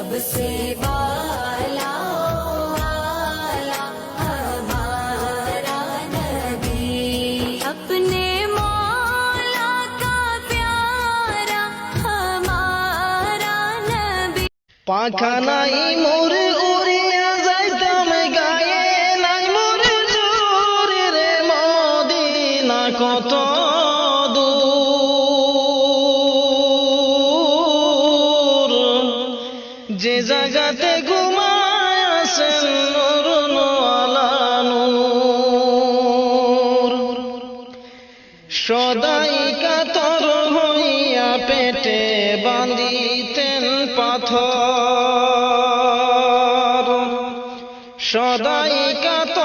सबसे वाला वाला हमारा नबी, अपने मौला का प्यारा हमारा नबी। পাখা নাই মোর উড়িয়া যাইতাম গায়ে, নাই মোর জোরে রে মদিনা কত দূর, যে জায়গাতে ঘুমায় আছেন নূর আলা নূর। সদাই কাতর হইয়া পেটে বাঁধিতেন পাথর, সদাই কাতর